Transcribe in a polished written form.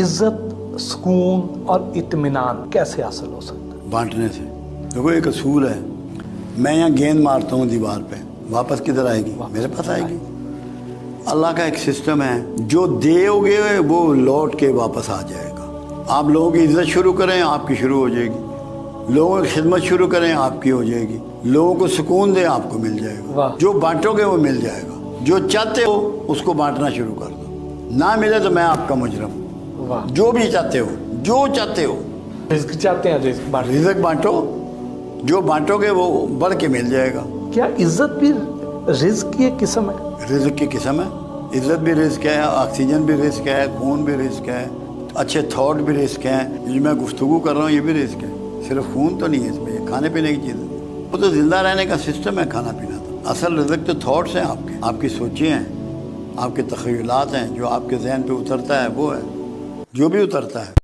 عزت، سکون اور اطمینان کیسے حاصل ہو سکتا ہے؟ بانٹنے سے۔ دیکھو ایک اصول ہے، میں یہاں گیند مارتا ہوں دیوار پہ، واپس کدھر آئے گی؟ میرے پاس آئے گی۔ اللہ کا ایک سسٹم ہے، جو دیو گے وہ لوٹ کے واپس آ جائے گا۔ آپ لوگوں کی عزت شروع کریں، آپ کی شروع ہو جائے گی۔ لوگوں کی خدمت شروع کریں، آپ کی ہو جائے گی۔ لوگوں کو سکون دیں، آپ کو مل جائے گا۔ جو بانٹو گے وہ مل جائے گا۔ جو چاہتے ہو اس کو بانٹنا شروع کر دو، نہ ملے تو میں آپ کا مجرم ہوں۔ جو بھی چاہتے ہو، جو چاہتے ہو، رزق چاہتے ہیں رزق بانٹو، جو بانٹو گے وہ بڑھ کے مل جائے گا۔ کیا عزت بھی رزق کی ایک قسم ہے؟ رزق کی قسم ہے، عزت بھی رزق ہے، آکسیجن بھی رزق ہے، خون بھی رزق ہے، اچھے تھاٹ بھی رزق ہیں۔ جو میں گفتگو کر رہا ہوں یہ بھی رزق ہے، صرف خون تو نہیں ہے اس میں، یہ کھانے پینے کی چیز ہے۔ وہ تو زندہ رہنے کا سسٹم ہے کھانا پینا۔ تو اصل رزق تو تھاٹس ہیں آپ کے، آپ کی سوچیں ہیں، آپ کے تخیلات ہیں، جو آپ کے ذہن پہ اترتا ہے وہ ہے، جو بھی اترتا ہے۔